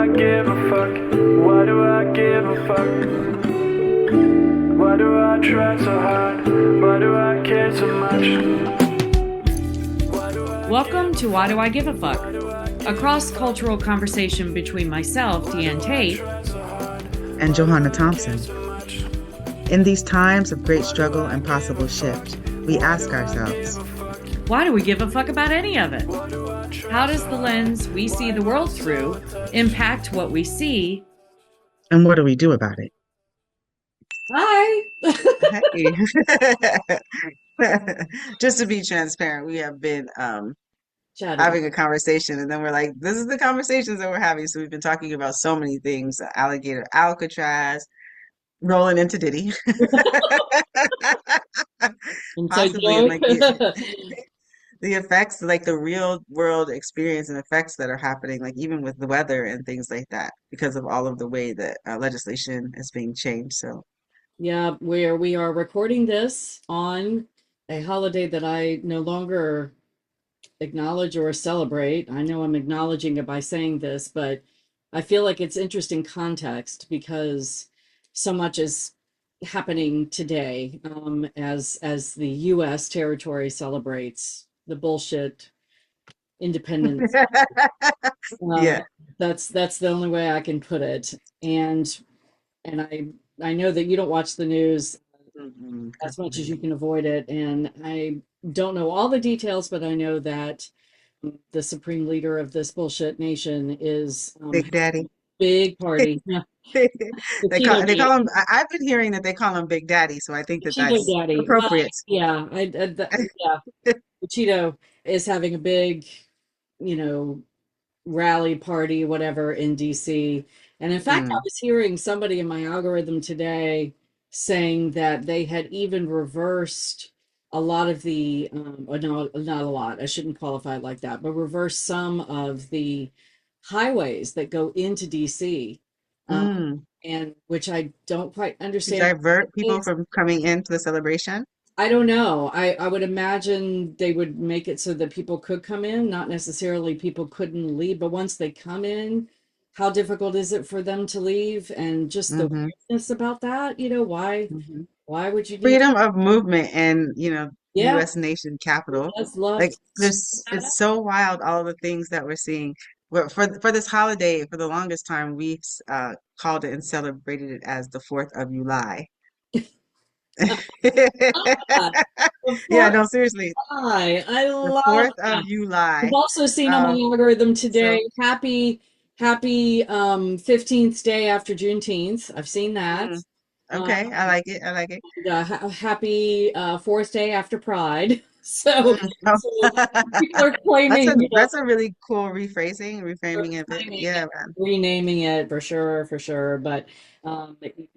I give a fuck? Why do I give a fuck? Why do I try so hard? Why do I care so much? Welcome to Why Do I Give a Fuck? A cross-cultural conversation between myself, Diane Tate, and Johanna Thompson. In these times of great struggle and possible shift, we ask ourselves, why do we give a fuck about any of it? How does the lens we see the world through impact what we see? And what do we do about it? Hi! Hey. Just to be transparent, we have been having a conversation, and then we're like, this is the conversations that we're having. So we've been talking about so many things: Alligator Alcatraz, rolling into Diddy, possibly, and like the effects, like the real world experience and effects that are happening, like even with the weather and things like that, because of all of the way that legislation is being changed. So. Yeah, where we are recording this on a holiday that I no longer acknowledge or celebrate. I know I'm acknowledging it by saying this, but I feel like it's interesting context because so much is happening today as the U.S. territory celebrates the bullshit independence. Yeah, that's the only way I can put it. And I know that you don't watch the news as much as you can avoid it, and I don't know all the details, but I know that the supreme leader of this bullshit nation is Big Daddy. Big party. Yeah. They call him. I've been hearing that they call him Big Daddy, so I think that that's Daddy. appropriate. Yeah, yeah. Cheeto is having a big, rally party, whatever, in DC. And in fact, I was hearing somebody in my algorithm today saying that they had even reversed a lot of the, no, not a lot, I shouldn't qualify it like that, but reversed some of the highways that go into DC, and which I don't quite understand. To divert people from coming into the celebration? I don't know. I would imagine they would make it so that people could come in, not necessarily people couldn't leave, but once they come in, how difficult is it for them to leave? And just the weirdness about that, why would you freedom of movement and, U.S. nation capital. Like it's so wild, all the things that we're seeing. For this holiday, for the longest time, we called it and celebrated it as the 4th of July. Yeah, no, seriously. I love the 4th of July. I've also seen on my algorithm today, happy 15th day after Juneteenth. I've seen that. Okay, I like it. I like it. Happy 4th day after Pride. So, people are claiming that's a really cool reframing of it. Yeah, man. Renaming it for sure. But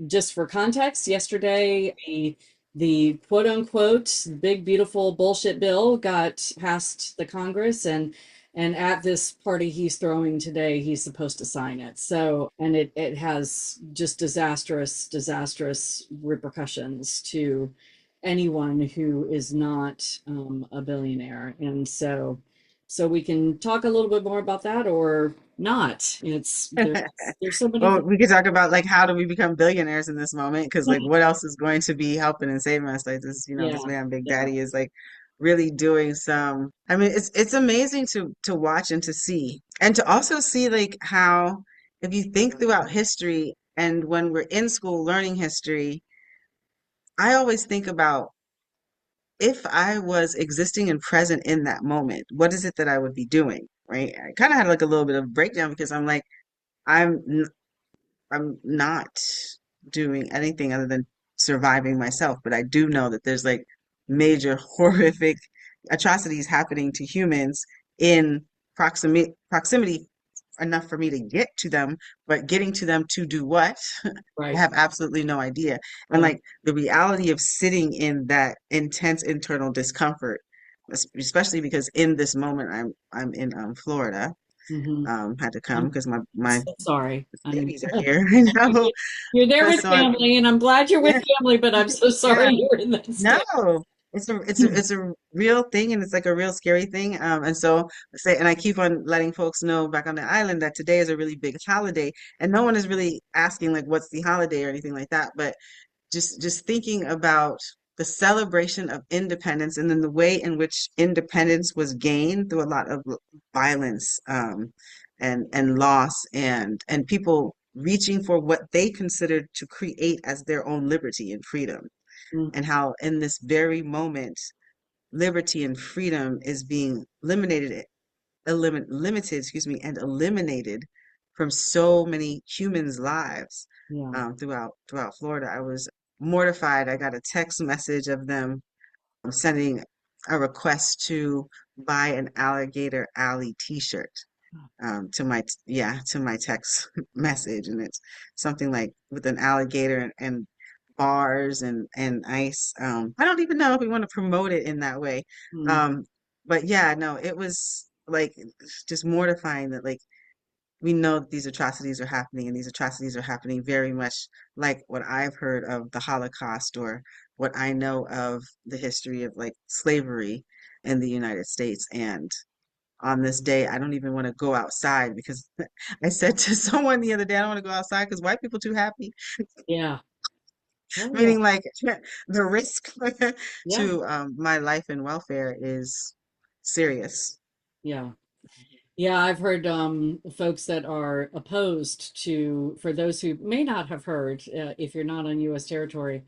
just for context, yesterday the quote unquote big beautiful bullshit bill got passed the Congress, and at this party he's throwing today, he's supposed to sign it. So, and it has just disastrous repercussions to anyone who is not a billionaire. And so we can talk a little bit more about that or not. There's so many. Well, we could talk about like how do we become billionaires in this moment, because like what else is going to be helping and saving us? Like this, this man Big Daddy is like really doing some. I mean, it's amazing to watch and to see, and to also see like how, if you think throughout history and when we're in school learning history, I always think about, if I was existing and present in that moment, what is it that I would be doing? Right? I kind of had like a little bit of breakdown because I'm like, I'm not doing anything other than surviving myself, but I do know that there's like major horrific atrocities happening to humans in proximity enough for me to get to them, but getting to them to do what? Right. I have absolutely no idea. And like the reality of sitting in that intense internal discomfort, especially because in this moment I'm in Florida. Had to come because my so sorry babies are here. I know. You're there with family, and I'm glad you're with family, but I'm so sorry you're in that state. No, it's a real thing, and it's like a real scary thing. And so say, and I keep on letting folks know back on the island that today is a really big holiday, and no one is really asking like what's the holiday or anything like that, but just thinking about the celebration of independence and then the way in which independence was gained through a lot of violence, and loss, and people reaching for what they considered to create as their own liberty and freedom, Mm, and how in this very moment liberty and freedom is being limited, excuse me, and eliminated from so many humans' lives, yeah. throughout Florida. I was mortified. I got a text message of them sending a request to buy an Alligator Alley T-shirt, to my text message, and it's something like with an alligator and bars and ice. I don't even know if we want to promote it in that way. Mm, um but yeah, no, it was like just mortifying that like we know that these atrocities are happening, and these atrocities are happening very much like what I've heard of the Holocaust, or what I know of the history of like slavery in the United States. And on this day, I don't even want to go outside because I said to someone the other day, I don't want to go outside because white people too happy. yeah. Oh yeah. Meaning like the risk Yeah. to my life and welfare is serious. Yeah. Yeah, I've heard folks that are opposed to, for those who may not have heard, if you're not on U.S. territory,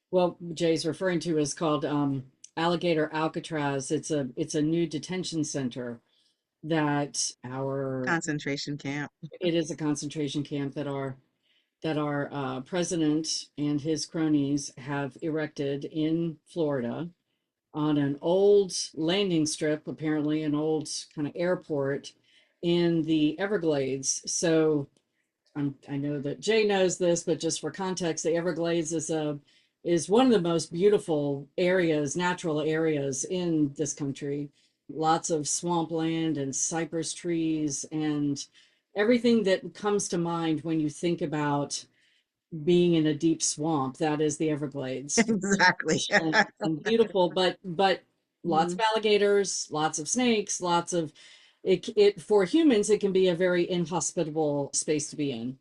what Jay's referring to is called Alligator Alcatraz. It's a new detention center that our Concentration camp. it is a concentration camp that our president and his cronies have erected in Florida on an old landing strip, apparently an old kind of airport in the Everglades. So I know that Jay knows this, but just for context, the Everglades is one of the most beautiful areas, natural areas in this country. Lots of swampland and cypress trees and everything that comes to mind when you think about being in a deep swamp. That is the Everglades. Exactly. And beautiful, but lots of Mhm. alligators, lots of snakes, lots of it for humans, it can be a very inhospitable space to be in.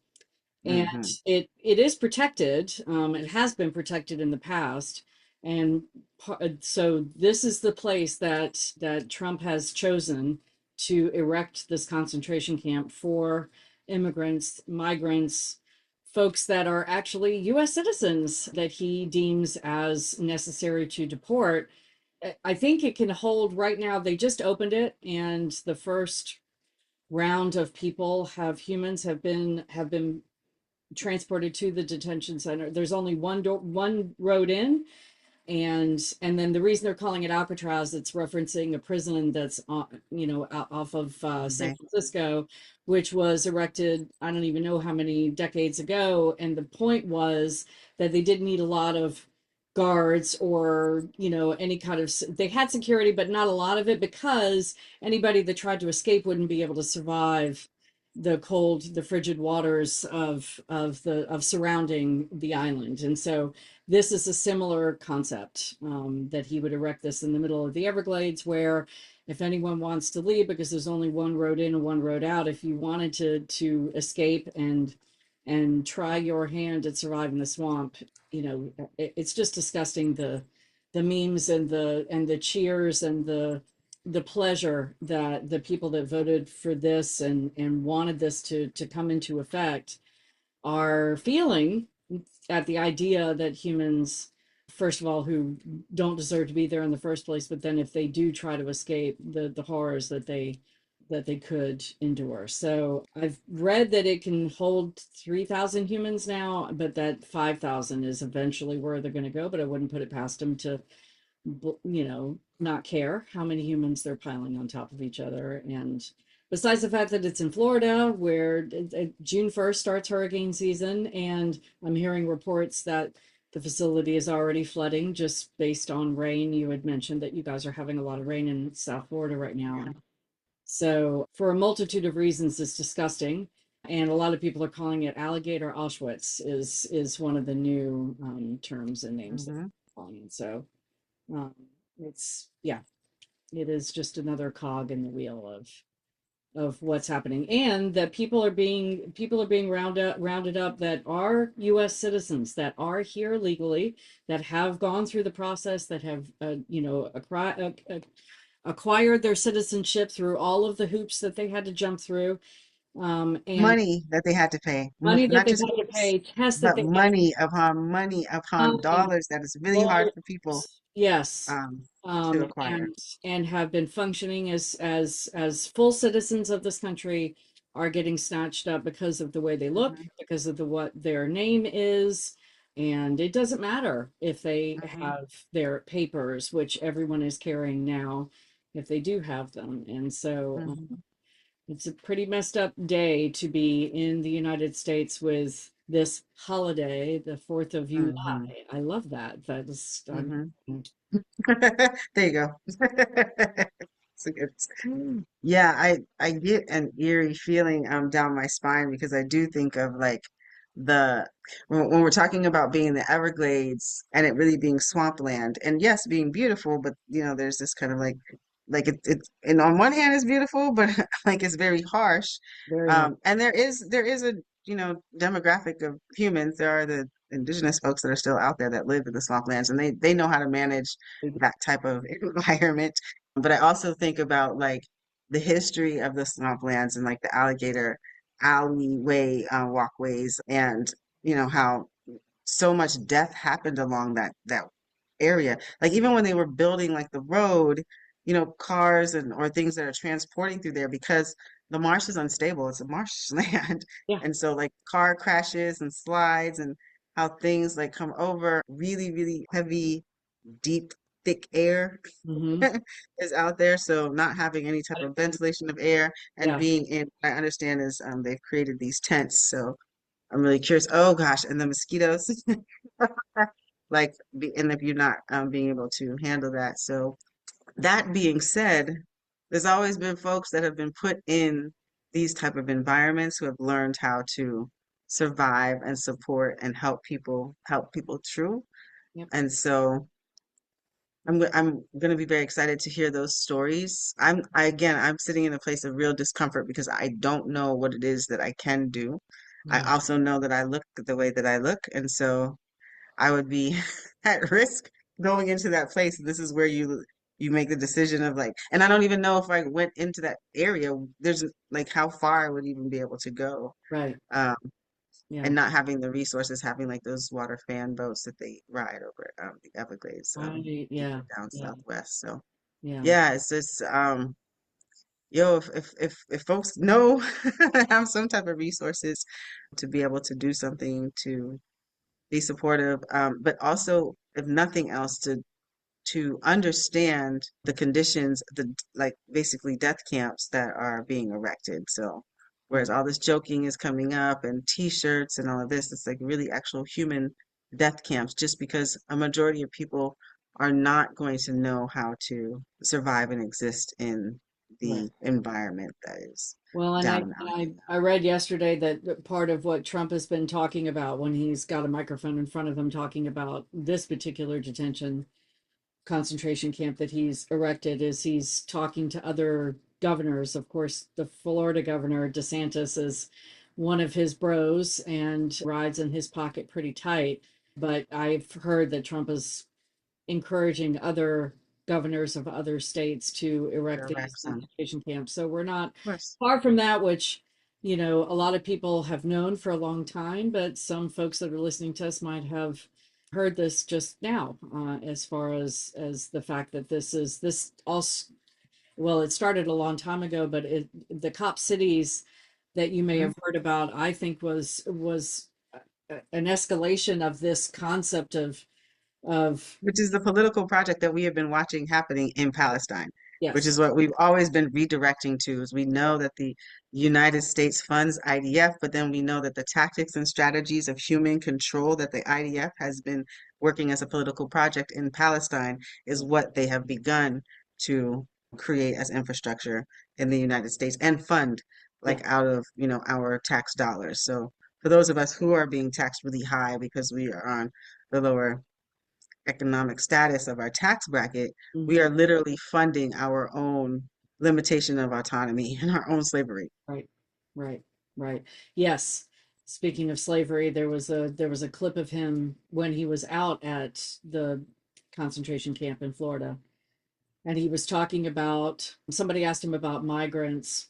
And Mhm. it is protected. It has been protected in the past, and so this is the place that Trump has chosen to erect this concentration camp for immigrants, migrants, folks that are actually U.S. citizens that he deems as necessary to deport. I think it can hold right now. They just opened it, and the first round of people have been transported to the detention center. There's only one road in, and then the reason they're calling it Alcatraz, it's referencing a prison that's off of San Okay. Francisco, which was erected I don't even know how many decades ago, and the point was that they didn't need a lot of guards or any kind of they had security but not a lot of it because anybody that tried to escape wouldn't be able to survive the frigid waters of surrounding the island. And so this is a similar concept, that he would erect this in the middle of the Everglades, where if anyone wants to leave, because there's only one road in and one road out, if you wanted to escape and try your hand at surviving the swamp, it's just disgusting, the memes and the cheers and the pleasure that the people that voted for this and wanted this to come into effect are feeling at the idea that humans, first of all, who don't deserve to be there in the first place, but then if they do try to escape, the horrors that they could endure. So I've read that it can hold 3,000 humans now, but that 5,000 is eventually where they're going to go. But I wouldn't put it past them to not care how many humans they're piling on top of each other. And besides the fact that it's in Florida, where June 1st starts hurricane season, and I'm hearing reports that the facility is already flooding just based on rain. You had mentioned that you guys are having a lot of rain in South Florida right now. Yeah. So, for a multitude of reasons, it's disgusting. And a lot of people are calling it alligator Auschwitz is one of the new terms and names that Mhm. they're calling it. So, um, it's yeah, it is just another cog in the wheel of what's happening, and that people are being rounded up that are U.S. citizens, that are here legally, that have gone through the process, that have acquired their citizenship through all of the hoops that they had to jump through, and Money that they had to pay, money that not they just had to hoops, pay, tests that but they had money upon time, dollars that is really hard for people lawyers, yes, um, to acquire. and have been functioning as full citizens of this country, are getting snatched up because of the way they look, Hmm. because of the what their name is, and it doesn't matter if they Hmm. have their papers, which everyone is carrying now, if they do have them, and so. Hmm. It's a pretty messed up day to be in the United States with this holiday, the 4th of Hmm. July. I love that. That is, Hmm. There you go. It's a good. Yeah, I get an eerie feeling down my spine because I do think of like the when we're talking about being the Everglades and it really being swampland and yes, being beautiful, but there's this kind of like it and on one hand it's beautiful, but like it's very harsh. very hard. And there is a demographic of humans. There are the indigenous folks that are still out there that live in the swamplands and they know how to manage that type of environment. But I also think about like the history of the swamplands and like the alligator alleyway walkways and how so much death happened along that area. Like even when they were building like the road, cars and or things that are transporting through there because the marsh is unstable. It's a marshland. Yeah. And so like car crashes and slides and how things like come over really, really heavy, deep, thick air Hmm. is out there. So not having any type of ventilation of air and Yeah. being in, I understand is they've created these tents. So I'm really curious. Oh gosh, and the mosquitoes. Like and if you're not being able to handle that. So that being said, there's always been folks that have been put in these type of environments who have learned how to survive and support and help people through. Yep. And so I'm going to be very excited to hear those stories. Again, I'm sitting in a place of real discomfort because I don't know what it is that I can do. I Yeah. also know that I look the way that I look, and so I would be at risk going into that place. This is where you make the decision of like, and I don't even know if I went into that area, there's like how far I would even be able to go. Right. Um, Yeah. and not having the resources, having like those water fan boats that they ride over the Everglades, Right. deeper Yeah. down Yeah. southwest. So Yeah. yeah, it's just yo, if folks know have some type of resources to be able to do something to be supportive, but also, if nothing else, to understand the conditions, the like basically death camps that are being erected. So, Yeah. whereas all this joking is coming up and t-shirts and all of this, it's like really actual human death camps, just because a majority of people are not going to know how to survive and exist in Right. the environment that is Well, and down I in and Alligator. I read yesterday that part of what Trump has been talking about when he's got a microphone in front of him talking about this particular detention concentration camp that he's erected is he's talking to other governors. Of course, the Florida governor, DeSantis, is one of his bros and rides in his pocket pretty tight. But I've heard that Trump is encouraging other governors of other states to erect these Correct, son. concentration camps. So we're not Of course. far from that, which, a lot of people have known for a long time, but some folks that are listening to us might have heard this just now, as far as the fact that this also, well, it started a long time ago, but the cop cities that you may Mhm. have heard about, I think was an escalation of this concept of Which is the political project that we have been watching happening in Palestine, which yes, is what we've always been redirecting to. Is we know that the United States funds IDF, but then we know that the tactics and strategies of human control that the IDF has been working as a political project in Palestine is what they have begun to create as infrastructure in the United States and fund yeah. like out of, our tax dollars. So for those of us who are being taxed really high because we are on the lower economic status of our tax bracket, we Mhm. are literally funding our own limitation of autonomy and our own slavery. Right, right, right. Yes. Speaking of slavery, there was a clip of him when he was out at the concentration camp in Florida, and he was talking about, somebody asked him about migrants,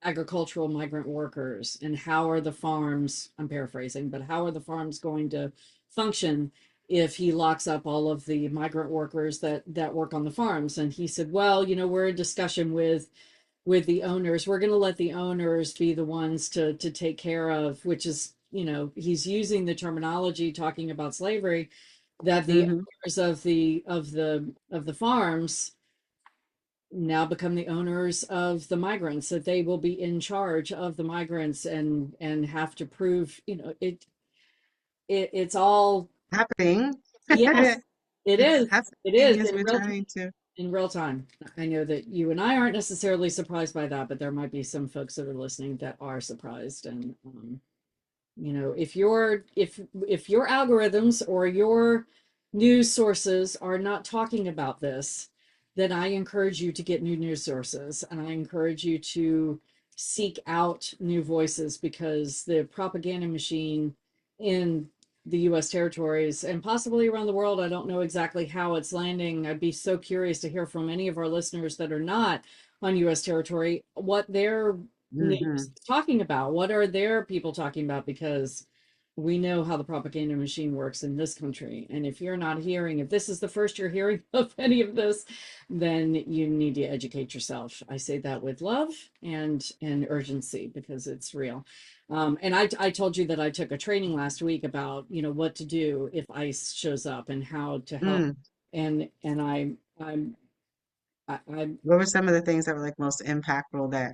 agricultural migrant workers, and how are the farms, I'm paraphrasing, but how are the farms going to function if he locks up all of the migrant workers that work on the farms? And he said, well, we're in discussion with the owners. We're going to let the owners be the ones to take care of, which is, he's using the terminology talking about slavery, that the Hmm. owners of the farms now become the owners of the migrants, that they will be in charge of the migrants and have to prove, it's all, Happening. yes, it It's is. It happening. is It's in real time. returning to. In real time. I know that you and I aren't necessarily surprised by that, but there might be some folks that are listening that are surprised. And if your algorithms or your news sources are not talking about this, then I encourage you to get new news sources, and I encourage you to seek out new voices, because the propaganda machine in the US territories and possibly around the world, I don't know exactly how it's landing. I'd be so curious to hear from any of our listeners that are not on US territory what their news Hmm. is talking about. What are their people talking about? Because we know how the propaganda machine works in this country. And if you're not hearing, if this is the first you're hearing of any of this, then you need to educate yourself. I say that with love and urgency, because it's real. And I told you that I took a training last week about, what to do if ICE shows up and how to help. Mm. And I'm What were some of the things that were like most impactful that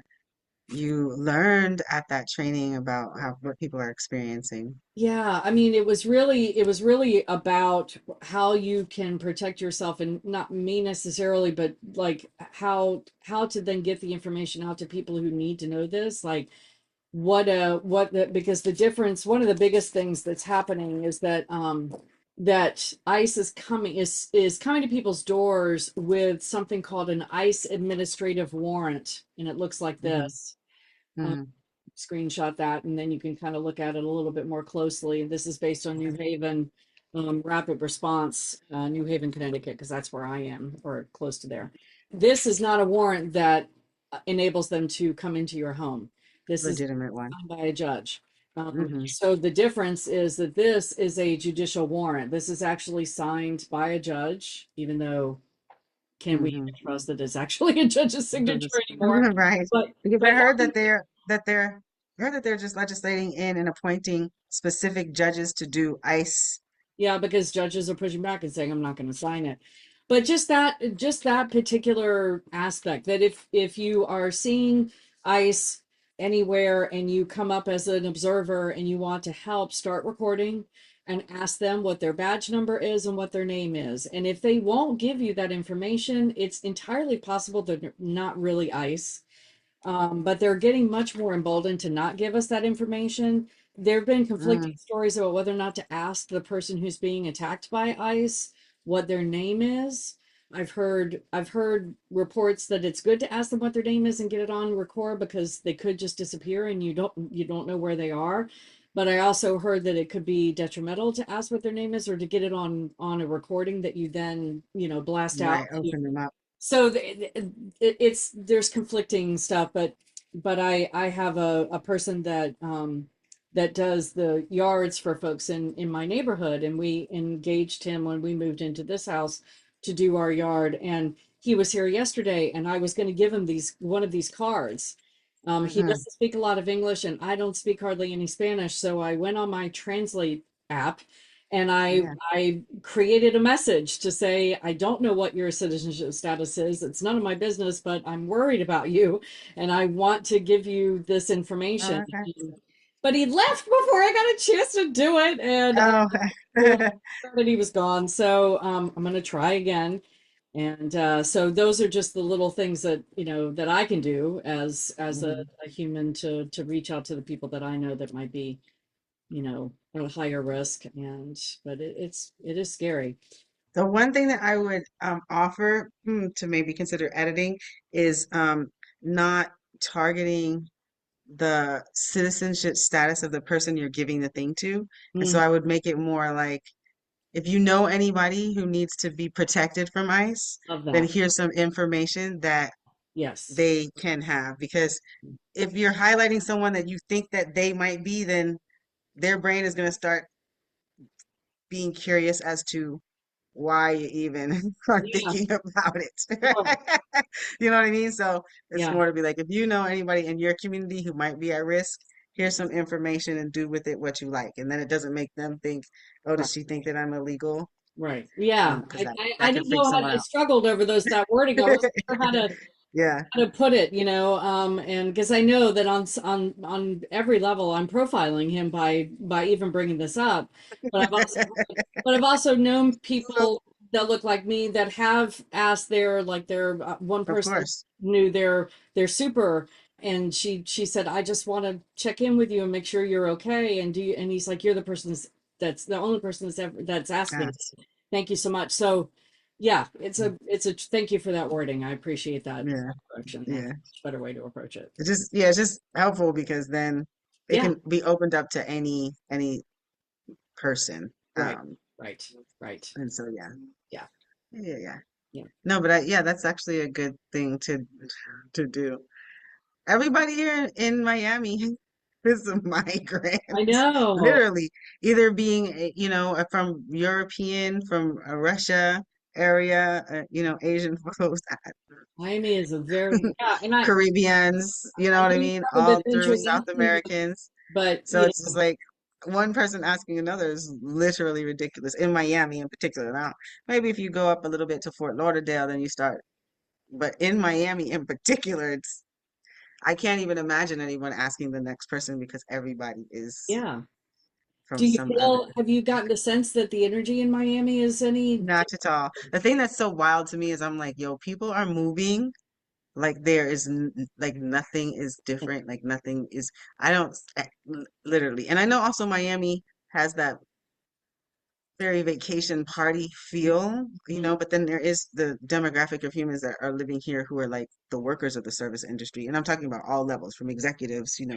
you learned at that training about how what people are experiencing? Yeah, I mean, it was really about how you can protect yourself, and not me necessarily, but like how to then get the information out to people who need to know this. Like because the difference, one of the biggest things that's happening is that ICE is coming to people's doors with something called an ICE administrative warrant, and it looks like Hmm. this. Um, Hmm. Screenshot that, and then you can kind of look at it a little bit more closely. This is based on New Haven, rapid response, New Haven, Connecticut, because that's where I am, or close to there. This is not a warrant that enables them to come into your home. This is Legitimate one. signed by a judge. Hmm. So the difference is that this is a judicial warrant. This is actually signed by a judge, even though, can we Hmm. even trust that it's actually a judge's signature anymore? Right. But Because I but heard that they're just legislating in and appointing specific judges to do ICE. yeah, because judges are pushing back and saying, I'm not going to sign it. But just that particular aspect, that if you are seeing ICE anywhere and you come up as an observer and you want to help, start recording and ask them what their badge number is and what their name is. And if they won't give you that information, it's entirely possible they're not really ICE, but they're getting much more emboldened to not give us that information. There have been conflicting Mm. stories about whether or not to ask the person who's being attacked by ICE what their name is. I've heard reports that it's good to ask them what their name is and get it on record, because they could just disappear and you don't know where they are. But I also heard that it could be detrimental to ask what their name is, or to get it on a recording that you then blast out. Right. Open them up. So it's there's conflicting stuff, but I have a person that does the yards for folks in my neighborhood, and we engaged him when we moved into this house to do our yard. And he was here yesterday, and I was going to give him these one of these cards. He Hmm. doesn't speak a lot of English, and I don't speak hardly any Spanish, so I went on my translate app, and Yeah. I created a message to say, I don't know what your citizenship status is. It's none of my business, but I'm worried about you, and I want to give you this information. Oh, okay. But he left before I got a chance to do it, and Oh. that he was gone. So I'm going to try again. And so those are just the little things that that I can do as a, Mhm. a human to reach out to the people that I know that might be at a higher risk. And but it is scary. The one thing that I would offer to maybe consider editing is not targeting the citizenship status of the person you're giving the thing to. And so Mm, I would make it more like if you know anybody who needs to be protected from ICE, love then that. here's some information that Yes. they can have. Because if you're highlighting someone that you think that they might be, then their brain is going to start being curious as to why you even are Yeah. thinking about Sure. it. You know what I mean? So it's Yeah. more to be like, if you know anybody in your community who might be at risk, here's some information and do with it what you like. And then it doesn't make them think, oh, Right. does she think that I'm illegal? Right. Yeah. Because I that could didn't freak know how someone to, I out. struggled over that wording. I wasn't sure Yeah, how to put it, and because I know that on every level I'm profiling him by even bringing this up, but I've also known so, people that look like me that have asked their one of person course. knew their super, and she said, I just want to check in with you and make sure you're okay, and he's like, you're the person that's the only person that's asked me. Yes. Thank you so much. So yeah, it's a thank you for that wording. I appreciate that Yeah, correction. That's a yeah. much better way to approach it. It's just helpful because then it Yeah, can be opened up to any person. right, right, right. And so yeah. Yeah, Yeah, yeah. yeah. No, but yeah, that's actually a good thing to do. Everybody here in Miami is a migrant, I know. literally, either being, from European, from Russia area, Asian folks, Miami is a very yeah, and Caribbeans, you know I what I know mean? some of All it's through South interesting, Americans. but So it's just like one person asking another is literally ridiculous in Miami in particular. Now, maybe if you go up a little bit to Fort Lauderdale, then you start, but in Miami in particular, I can't even imagine anyone asking the next person because everybody is yeah. from Do you some other. feel? Have you gotten the sense that the energy in Miami is any? Not at all. The thing that's so wild to me is I'm like, yo, people are moving like there is like nothing is different, like nothing is. I don't literally, and I know also Miami has that very vacation party feel, Mm, but then there is the demographic of humans that are living here who are like the workers of the service industry. And I'm talking about all levels, from executives, yeah,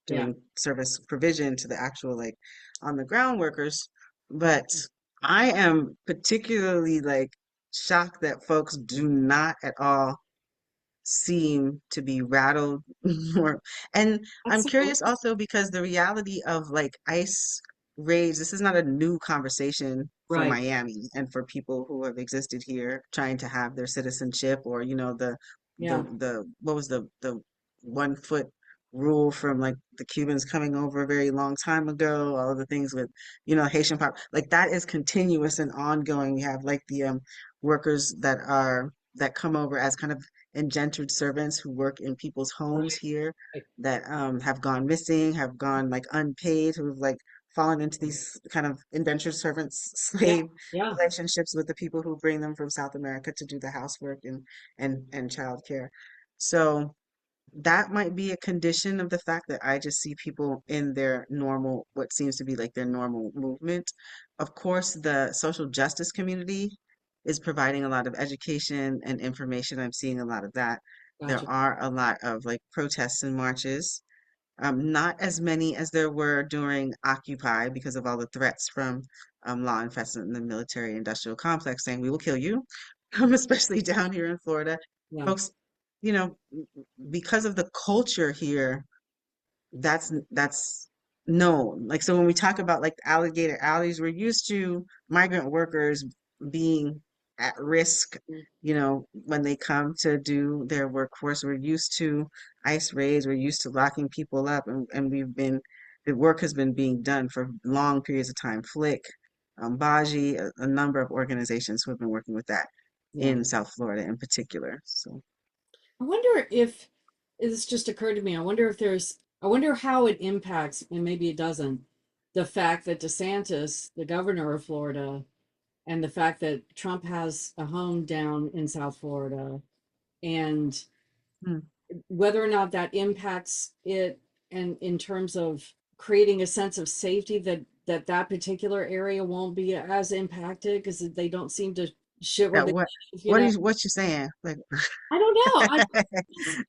doing service provision to the actual like on the ground workers. But I am particularly like shocked that folks do not at all seem to be rattled more. And I'm that's curious also because the reality of like ICE raids, this is not a new conversation for right. Miami and for people who have existed here trying to have their citizenship or, Yeah, the what was the 1 foot rule from like the Cubans coming over a very long time ago, all of the things with, Haitian pop, like that is continuous and ongoing. We have like the workers that come over as kind of indentured servants who work in people's homes right, here right. that have gone missing, have gone like unpaid, who've like fallen into these kind of indentured servants Yeah, slave yeah. relationships with the people who bring them from South America to do the housework and childcare. So that might be a condition of the fact that I just see people in their normal, what seems to be like their normal movement. Of course, the social justice community is providing a lot of education and information. I'm seeing a lot of that. There Gotcha. are a lot of like protests and marches. Not as many as there were during Occupy because of all the threats from law enforcement and the military industrial complex saying, we will kill you, especially down here in Florida. Yeah, Folks, because of the culture here, that's known. Like, so when we talk about like the alligator alleys, we're used to migrant workers being at risk, mm, when they come to do their workforce. We're used to ICE raids, we're used to locking people up, and the work has been being done for long periods of time. Flick, Baji, a number of organizations who have been working with that yeah. in South Florida in particular. So, I wonder if this just occurred to me. I wonder how it impacts, and maybe it doesn't, the fact that DeSantis, the governor of Florida, and the fact that Trump has a home down in South Florida, and hmm, whether or not that impacts it, and in terms of creating a sense of safety that particular area won't be as impacted because they don't seem to shit where That they what live, you know. what you saying? Like I don't know.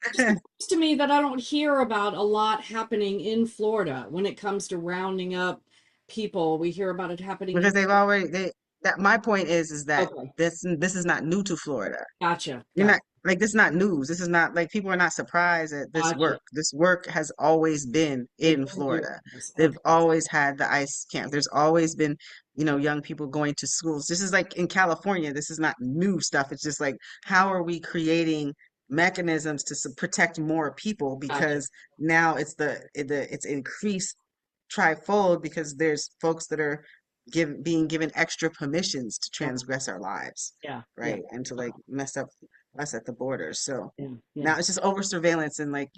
It's surprised to me that I don't hear about a lot happening in Florida when it comes to rounding up people. We hear about it happening because in. they've already they that my point is that Okay, this is not new to Florida. gotcha, You're gotcha, not like this is not news. This is not like people are not surprised at this gotcha. work. This work has always been They've in been doing Florida. this. They've Okay, always had the ICE camp. There's always been, young people going to schools. This is like in California. This is not new stuff. It's just like how are we creating mechanisms to protect more people gotcha. because now it's increased trifold because there's folks that are being given extra permissions to Yeah, transgress our lives, yeah, yeah, right? And to like mess up us at the borders. So yeah, yeah. now it's just over surveillance in like,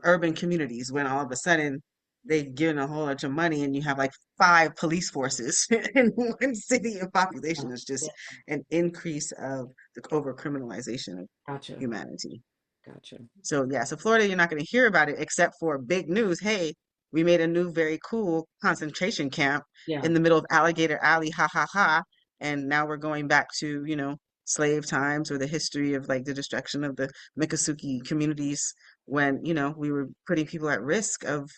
urban communities when all of a sudden they've given a whole bunch of money and you have like five police forces in one city of Yeah, population. It's yeah. just an increase of the over criminalization of Gotcha, humanity. gotcha. So yeah, so Florida, you're not going to hear about it except for big news. Hey, we made a new, very cool concentration camp Yeah, in the middle of Alligator Alley, ha ha ha. And now we're going back to, slave times or the history of like the destruction of the Miccosukee communities when, we were putting people at risk of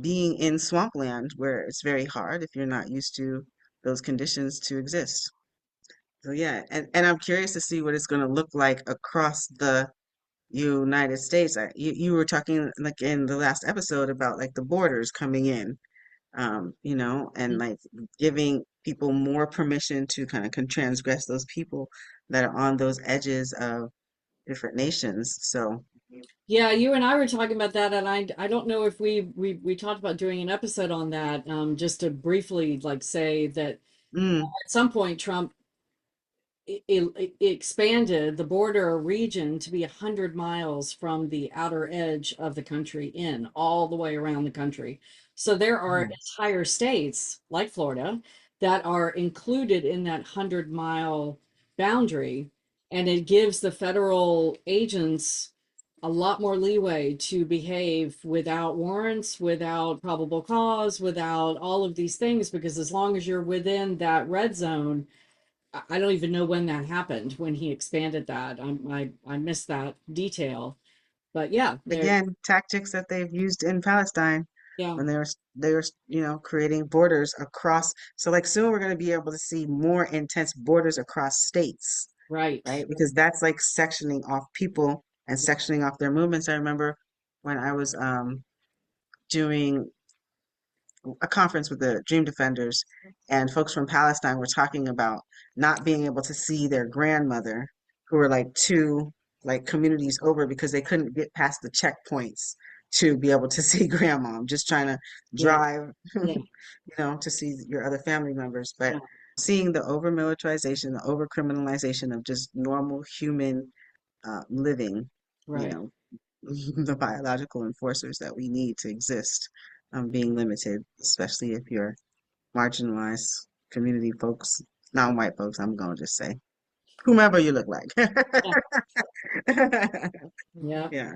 being in swampland where it's very hard if you're not used to those conditions to exist. So yeah, and I'm curious to see what it's going to look like across the United States. You were talking like in the last episode about like the borders coming in, and like giving people more permission to kind of transgress those people that are on those edges of different nations. So, yeah. You and I were talking about that, and I don't know if we talked about doing an episode on that. Just to briefly like say that mm, at some point Trump it expanded the border region to be 100 miles from the outer edge of the country in all the way around the country. So there are mm, entire states like Florida that are included in that 100-mile boundary, and it gives the federal agents a lot more leeway to behave without warrants, without probable cause, without all of these things, because as long as you're within that red zone, I don't even know when that happened, when he expanded that. I missed that detail. But yeah, there, again, tactics that they've used in Palestine yeah, when they were, creating borders across. So like soon we're going to be able to see more intense borders across states, right. right? Because that's like sectioning off people and sectioning off their movements. I remember when I was doing a conference with the Dream Defenders, and folks from Palestine were talking about not being able to see their grandmother, who were like two like communities over because they couldn't get past the checkpoints to be able to see grandma. I'm just trying to Yeah, drive, yeah, to see your other family members, but yeah, seeing the over militarization, the over criminalization of just normal human living, you right. know, the biological enforcers that we need to exist, being limited, especially if you're marginalized community folks, non-white folks, I'm gonna just say, whomever you look like. Yeah, yeah. Yeah. Yeah.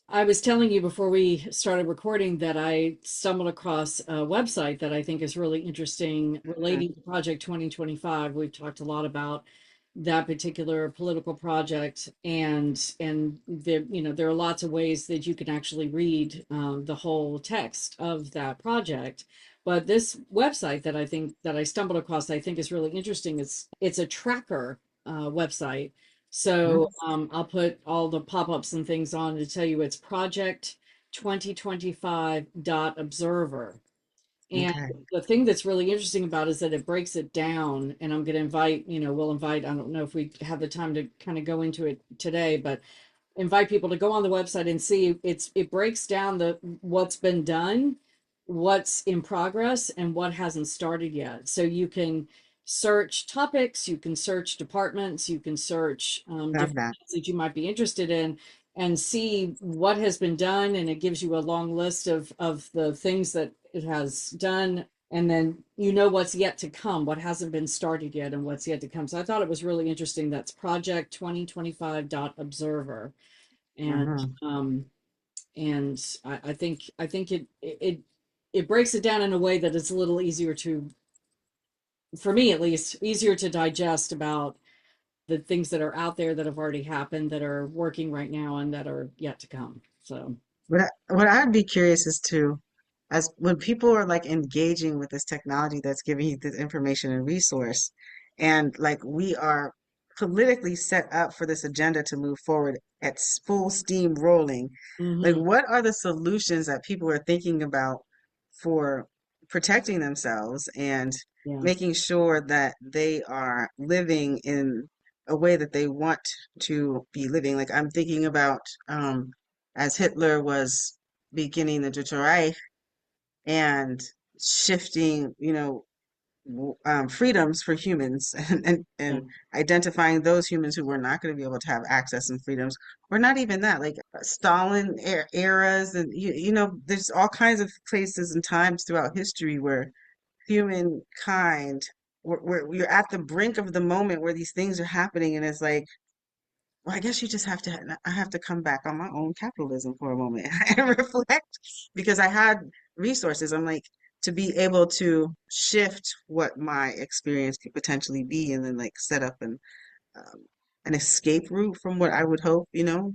I was telling you before we started recording that I stumbled across a website that I think is really interesting Mhm. relating to Project 2025. We've talked a lot about that particular political project, and there, there are lots of ways that you can actually read the whole text of that project. But this website that I stumbled across, I think is really interesting. It's a tracker website, so I'll put all the pop-ups and things on to tell you it's project 2025.observer. And Okay. the thing that's really interesting about it is that it breaks it down. And I'm going to invite, we'll invite, I don't know if we have the time to kind of go into it today, but invite people to go on the website and see it breaks down the what's been done, what's in progress, and what hasn't started yet. So you can search topics, you can search departments, you can search Love different that. things that you might be interested in, and see what has been done. And it gives you a long list of the things that it has done, and then what's yet to come, what hasn't been started yet, and what's yet to come. So I thought it was really interesting. That's project 2025.observer. And Hmm. um, and I think it it breaks it down in a way that it's a little easier to, for me at least, easier to digest about the things that are out there that have already happened, that are working right now, and that are yet to come. So, What I'd be curious is to, as when people are like engaging with this technology that's giving you this information and resource, and like we are politically set up for this agenda to move forward at full steam rolling, like mhm, what are the solutions that people are thinking about for protecting themselves and yeah, making sure that they are living in a way that they want to be living? Like I'm thinking about as Hitler was beginning the Dritte Reich and shifting, freedoms for humans yeah, and identifying those humans who were not going to be able to have access and freedoms, or not even that, like Stalin eras, and there's all kinds of places and times throughout history where humankind, where we're at the brink of the moment where these things are happening, and it's like, well, I guess you just have to, I have to come back on my own capitalism for a moment and reflect because I had resources. I'm like, to be able to shift what my experience could potentially be and then like set up um, an escape route from what I would hope,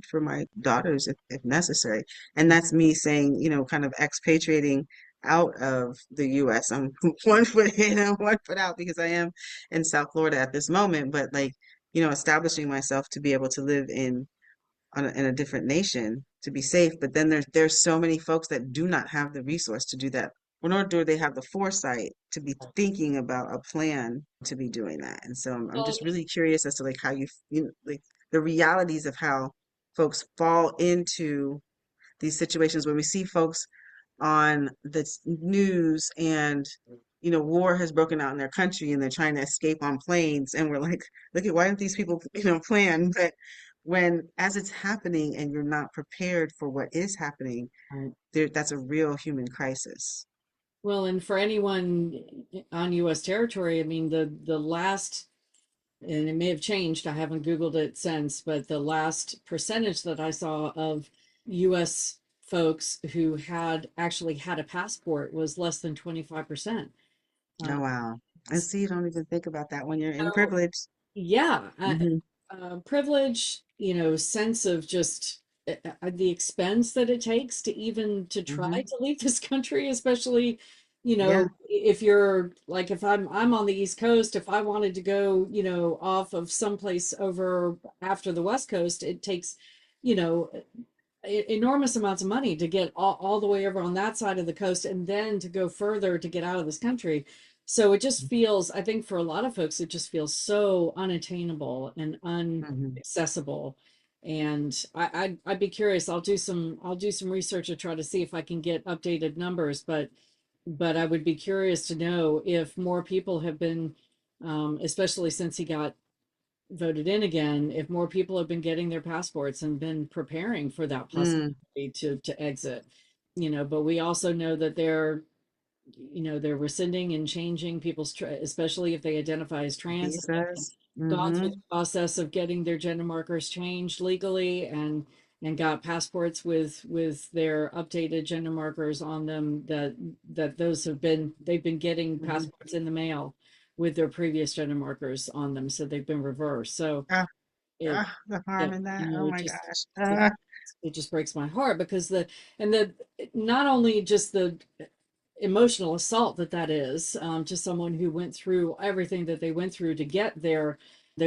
for my daughters if necessary. And that's me saying, kind of expatriating out of the US. I'm one foot in and one foot out because I am in South Florida at this moment, but like, establishing myself to be able to live in a different nation to be safe. But then there's so many folks that do not have the resource to do that, or nor do they have the foresight to be thinking about a plan to be doing that. And so I'm well, just really curious as to like how like the realities of how folks fall into these situations when we see folks on the news and war has broken out in their country and they're trying to escape on planes, and we're like, look at, why didn't these people plan? But when as it's happening and you're not prepared for what is happening, right. that's a real human crisis. Well, and for anyone on U.S. territory, I mean, the last, and it may have changed, I haven't Googled it since, but the last percentage that I saw of US folks who had actually had a passport was less than 25%. Oh Uh, wow. And see, you don't even think about that when you're in so privilege. yeah, Hmm. privilege, sense of just the expense that it takes to even to try Hmm. to leave this country, especially, Yeah. if you're like, if I'm on the East Coast, if I wanted to go, off of someplace over after the West Coast, it takes, you know, enormous amounts of money to get all the way over on that side of the coast and then to go further to get out of this country. So it just feels, I think for a lot of folks, it just feels so unattainable and Hmm. unaccessible. And I'd be curious. I'll do some research to try to see if I can get updated numbers, but I would be curious to know if more people have been, especially since he got voted in again, if more people have been getting their passports and been preparing for that Mm. possibility to exit. But we also know that they're rescinding and changing people's, especially if they identify as trans, and have Visas. gone through Hmm. the process of getting their gender markers changed legally, and got passports with their updated gender markers on them, that they've been getting Hmm. passports in the mail with their previous gender markers on them, so they've been reversed. So Ah, it the harm it in that. you know Oh it my just gosh. it, it just breaks my heart, because the not only just the emotional assault that is, to someone who went through everything that they went through to get their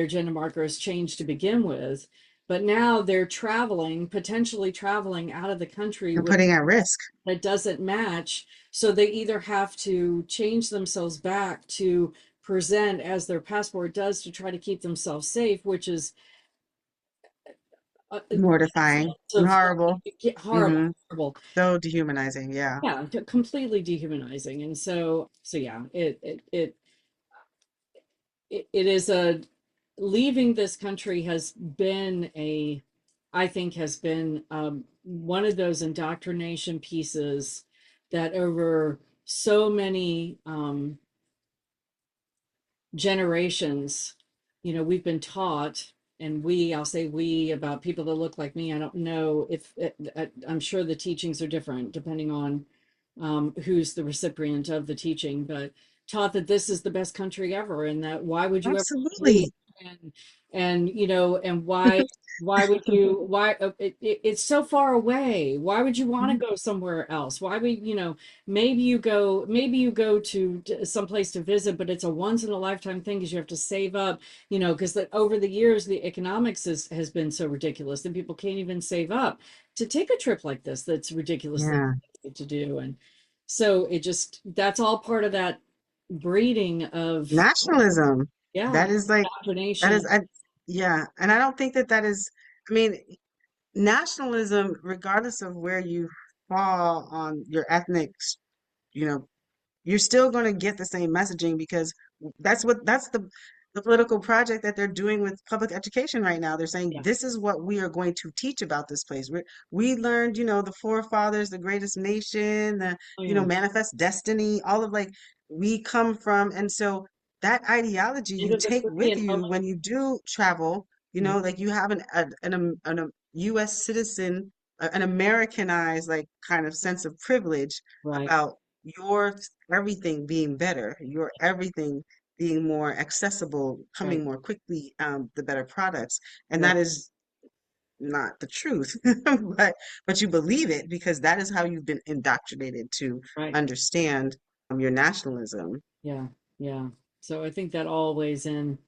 gender markers changed to begin with, but now they're potentially traveling out of the country And with putting at risk. that doesn't match. So they either have to change themselves back to present as their passport does to try to keep themselves safe, which is Mortifying and of horrible. horrible, Hmm. horrible. So dehumanizing. Yeah. Yeah, completely dehumanizing. And so yeah, it is a leaving this country has been I think has been, one of those indoctrination pieces that over so many generations, we've been taught, and I'll say we, about people that look like me. I don't know if I'm sure the teachings are different depending on who's the recipient of the teaching, but taught that this is the best country ever, and that why would you ever leave? Absolutely. And and why would you it's so far away, why would you want to Mhm. go somewhere else? Why would maybe you go to someplace to visit, but it's a once in a lifetime thing because you have to save up, because over the years the economics has been so ridiculous that people can't even save up to take a trip like this that's ridiculously Yeah. expensive to do. And so that's all part of that breeding of, Nationalism. yeah, That is like, that indoctrination. is, yeah. And I don't think that that is, I mean, nationalism, regardless of where you fall on your ethnic, you know, you're still going to get the same messaging because that's the political project that they're doing with public education right now. They're saying Yeah. this is what we are going to teach about this place. We learned, the forefathers, the greatest nation, the Oh yeah. manifest destiny, all of like we come from, and so that ideology you Into the take free with and you when you do travel. open. Like you have an U.S. citizen, an Americanized like kind of sense of privilege Right, about your everything being better, your everything being more accessible, right, coming more quickly, the better products. And right, that is not the truth, but you believe it because that is how you've been indoctrinated to right. understand your nationalism. Yeah, yeah. So I think that all weighs in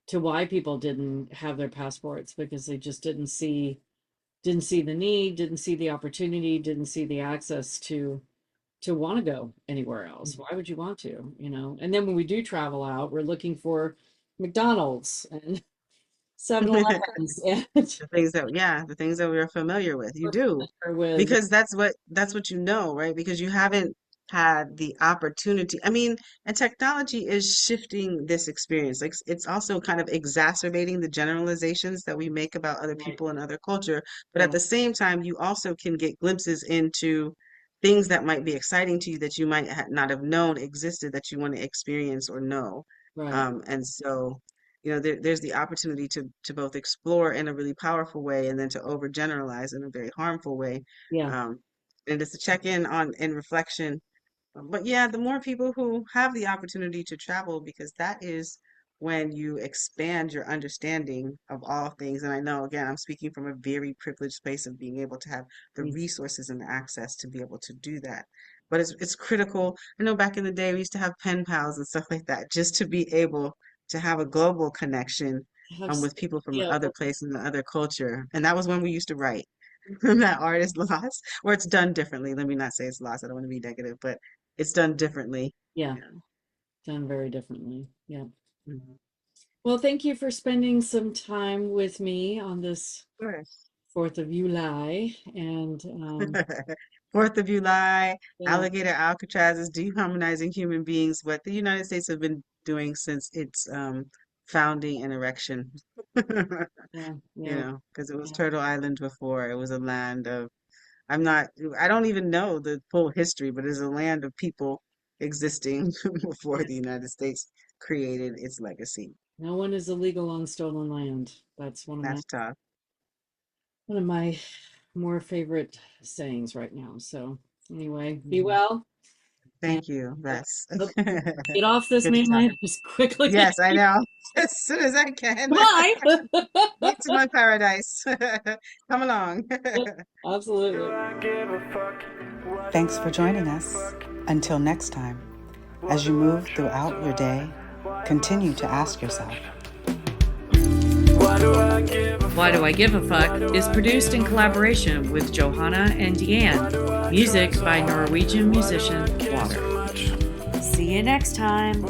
to why people didn't have their passports, because they just didn't see the need, didn't see the opportunity, didn't see the access to want to go anywhere else. Why would you want to, And then when we do travel out, we're looking for McDonald's and 7-Elevens and The things that, yeah, the things that we are familiar with, you do, we're with, because that's what right? Because you haven't had the opportunity. I mean, and technology is shifting this experience. Like it's also kind of exacerbating the generalizations that we make about other right, people and other culture. But at right, the same time, you also can get glimpses into things that might be exciting to you that you might not have known existed that you want to experience or know. right. And so there's the opportunity to both explore in a really powerful way and then to overgeneralize in a very harmful way. Yeah, Um, and just to check in on in reflection. But yeah, the more people who have the opportunity to travel, because that is when you expand your understanding of all things. And I know, again, I'm speaking from a very privileged space of being able to have the me, resources and the access to be able to do that. But it's critical. I know back in the day we used to have pen pals and stuff like that, just to be able to have a global connection with people from yeah, other places and other culture. And that was when we used to write. That art is lost, or it's done differently. Let me not say it's lost. I don't want to be negative, but it's done differently. yeah, Yeah. done very differently. Yeah. Mhm. Well, thank you for spending some time with me on this Sure. 4th of July. And Fourth of July, yeah, Alligator Alcatraz is dehumanizing human beings, what the United States have been doing since its founding and erection. yeah, yeah, Because it was yeah. Turtle Island before. It was a land of, I'm not, I don't even know the full history, but it's a land of people existing before the United States created its legacy. No one is illegal on stolen land. That's That's tough. one of my more favorite sayings right now. So anyway, be Mhm. well and Thank you. Yes. hope get off this Good to talk. mainland as quickly as Yes, I you know. As soon as I can. bye. Back to my paradise. Come along. Absolutely. Do I give a fuck? Why do Thanks for I joining give a us. fuck? Until next time, Why as you do I move try throughout so your day, hard? Why do I continue to ask yourself, sabotage? Why do I give a Why Do I fuck? Give a Fuck is produced in collaboration with Johanna and Diane. Music by Norwegian musician Water. See you next time.